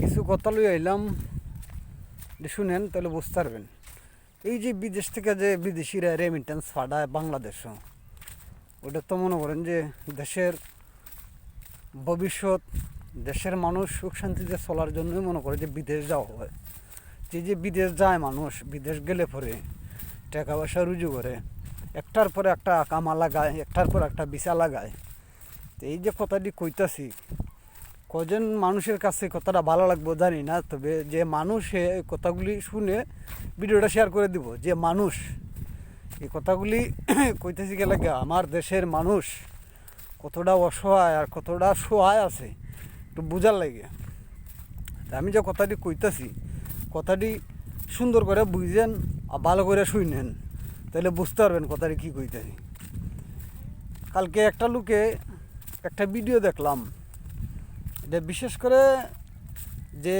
কিছু কথা লই আইলাম, শুনেন তাহলে বুঝতে পারবেন। এই যে বিদেশ থেকে যে বিদেশিরা রেমিটেন্স পাঠায় বাংলাদেশও, ওটা তো মনে করেন যে দেশের ভবিষ্যৎ, দেশের মানুষ সুখ শান্তিতে চলার জন্যই মনে করে যে বিদেশ যাওয়া হয়। যে বিদেশ যায় মানুষ, বিদেশ গেলে পরে টাকা পয়সা রুজু করে, একটার পর একটা কামা লাগায়, একটার পর একটা ভিসা লাগায়। তো এই যে কথাটি কইতাছি, কজন মানুষের কাছে কথাটা ভালো লাগবে জানি না, তবে যে মানুষ এই কথাগুলি শুনে ভিডিওটা শেয়ার করে দিব। যে মানুষ এই কথাগুলি কইতেছি গেলে আমার দেশের মানুষ কতটা অসহায় আর কতটা সহায় আছে একটু বোঝার লাগে। আমি যে কথাটি কইতাছি, কথাটি সুন্দর করে বুঝেন আর ভালো করে শুনেন, তাহলে বুঝতে পারবেন কথাটি কী কইতেছি। কালকে একটা লোকে একটা ভিডিও দেখলাম, এটা বিশেষ করে যে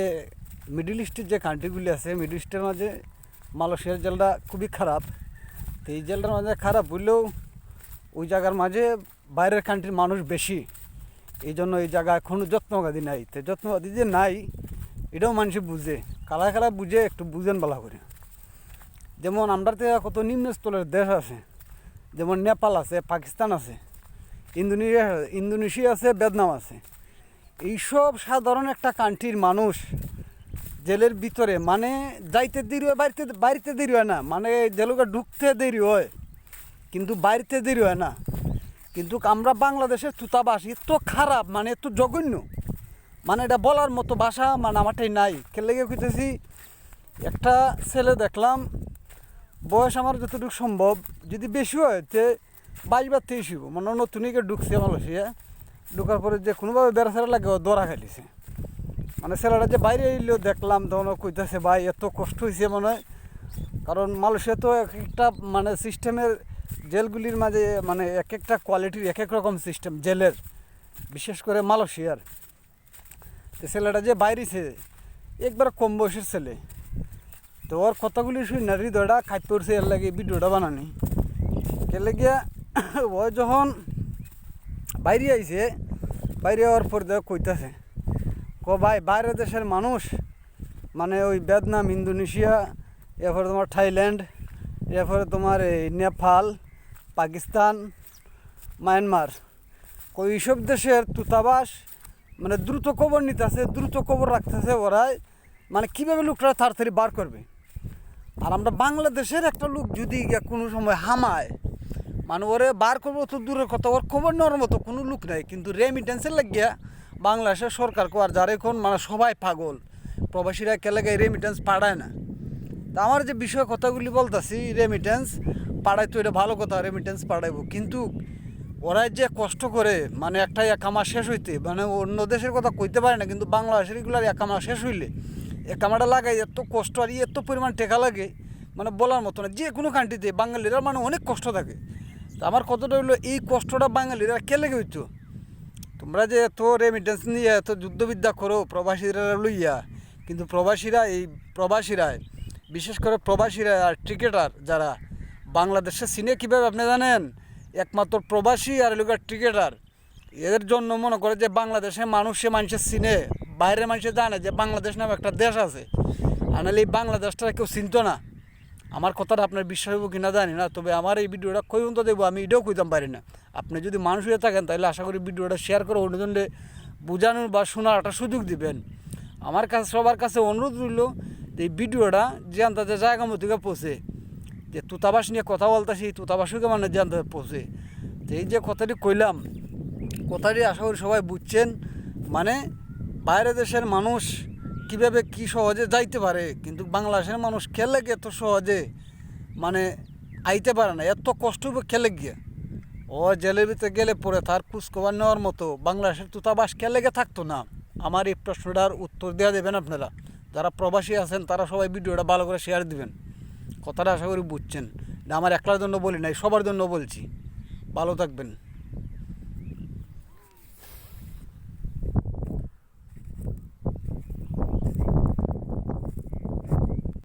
মিডল ইস্টের যে কান্ট্রিগুলি আছে, মিডল ইস্টের মাঝে মালয়েশিয়ার জেলটা খুবই খারাপ। তো এই জেলটার মাঝে খারাপ হইলেও ওই জায়গার মাঝে বাইরের কান্ট্রির মানুষ বেশি, এই জন্য এই জায়গা এখনও যত্নবাদী নাই। তো যত্নবাদী যে নাই এটাও মানুষ বুঝে, কারা কারা বুঝে একটু বুঝেন ভালো করে। যেমন আমরা তো কত নিম্নস্তরের দেশ আছে, যেমন নেপাল আছে, পাকিস্তান আছে, ইন্দোনেশিয়া আছে, ভিয়েতনাম আছে। এইসব সাধারণ একটা কান্ট্রির মানুষ জেলের ভিতরে মানে যাইতে দেরি হয়, বাড়িতে দেরি হয় না, মানে জেলকে ঢুকতে দেরি হয় কিন্তু বাড়িতে দেরি হয় না। কিন্তু আমরা বাংলাদেশের দূতাবাস এত খারাপ, মানে এত জঘন্য, মানে এটা বলার মতো ভাষা মানে আমারটাই নাই। কেলেগে কইতেছি, একটা ছেলে দেখলাম, বয়স আমার যতটুকু সম্ভব, যদি বেশি হয় যে 22 বা 23 হইব, মানে নতুনকে ঢুকছে মালয়েশিয়া। ঢুকার পরে যে কোনোভাবে বেড়াছাড়া লাগে দৌড়া খাইছে। মানে ছেলেটা যে বাইরে এলেও দেখলাম, তখন কইতেছে ভাই এত কষ্ট হয়েছে মনে হয়। কারণ মালয়েশিয়া তো এক একটা মানে সিস্টেমের, জেলগুলির মাঝে মানে এক একটা কোয়ালিটির এক এক রকম সিস্টেম জেলের, বিশেষ করে মালয়েশিয়ার। তো ছেলেটা যে বাইরেছে একবার কম বয়সের ছেলে, তো ওর কথাগুলি শুনে হৃদয়টা খাই পড়ছে, এর লাগে ভিডিওটা বানানি। কেলে গিয়া ও যখন বাইরে আইছে, বাইরে হওয়ার পর দেখ কইতাছে ভাই বাইরের দেশের মানুষ, মানে ওই ভিয়েতনাম, ইন্দোনেশিয়া, এরপরে তোমার থাইল্যান্ড, এরপরে তোমার এই নেপাল, পাকিস্তান, মায়ানমার, ওইসব দেশের দূতাবাস মানে দ্রুত খবর নিতেছে, দ্রুত খবর রাখতেছে ওরাই, মানে কীভাবে লোকটা তাড়াতাড়ি বার করবে। আর আমরা বাংলাদেশের একটা লোক যদি কোনো সময় হামায়, মানে ওরে বার করবো তো দূরের কথা, ওর খবর নেওয়ার মতো কোনো লোক নাই। কিন্তু রেমিটেন্সের লাগিয়া বাংলাদেশের সরকার আর যারা এখন মানে সবাই পাগল, প্রবাসীরা কেলেগায় রেমিটেন্স পাঠায় না। তা আমার যে বিষয় কথাগুলি বলতেছি, রেমিটেন্স পাঠাই তো এটা ভালো কথা, রেমিটেন্স পাঠাইবো, কিন্তু ওরা যে কষ্ট করে মানে একটা একামা শেষ হইতে, মানে অন্য দেশের কথা কইতে পারে না, কিন্তু বাংলাদেশের এগুলার একামা শেষ হইলে একামাটা লাগাই এত কষ্ট আর এত পরিমাণ টেকা লাগে, মানে বলার মতো না। যে কোনো কান্ট্রিতে বাঙালিরা মানে অনেক কষ্ট থাকে। তো আমার কথাটা হইলো, এই কষ্টটা বাঙালিরা কে লেগে হইতো? তোমরা যে এত রেমিটেন্স নিয়ে এত যুদ্ধবিদ্যা করো প্রবাসীরা লইয়া, কিন্তু প্রবাসীরা বিশেষ করে প্রবাসীরা আর ক্রিকেটার যারা বাংলাদেশে চিনে কীভাবে আপনি জানেন? একমাত্র প্রবাসী আর লোকের ক্রিকেটার, এদের জন্য মনে করে যে বাংলাদেশে মানুষের চিনে, বাইরের মানুষে জানে যে বাংলাদেশ নামে একটা দেশ আছে। আর নাহলে এই বাংলাদেশটা কেউ চিনত না। আমার কথাটা আপনার বিশ্বাস হইব কিনা জানি না, তবে আমার এই ভিডিওটা কই পর্যন্ত দেবো আমি এটাও কইতাম পারি না। আপনি যদি মানুষ হয়ে থাকেন তাহলে আশা করি ভিডিওটা শেয়ার করে অন্যজনকে বোঝানোর বা শোনার একটা সুযোগ দিবেন। আমার কাছে সবার কাছে অনুরোধ রইল, এই ভিডিওটা যে আন্দাজে জায়গা মতো পৌঁছে, যে দূতাবাস নিয়ে কথা বলতেছি, দূতাবাসকে মানে যে আন্দাজে পৌঁছে। তো এই যে কথাটি কইলাম, কথাটি আশা করি সবাই বুঝছেন। মানে বাইরের দেশের মানুষ কীভাবে কী সহজে যাইতে পারে, কিন্তু বাংলাদেশের মানুষ খেলে এত সহজে মানে আইতে পারে না, এত কষ্ট খেলে গিয়ে। ও জেলের ভিতরে গেলে পরে তার খোঁজখবর নেওয়ার মতো বাংলাদেশের দূতাবাস খেলে থাকতো না। আমার এই প্রশ্নটার উত্তর দেওয়া দেবেন আপনারা, যারা প্রবাসী আছেন তারা সবাই ভিডিওটা ভালো করে শেয়ার দিবেন। কথাটা আশা করি বুঝছেন। আমার একলার জন্য বলি নাই, সবার জন্য বলছি। ভালো থাকবেন।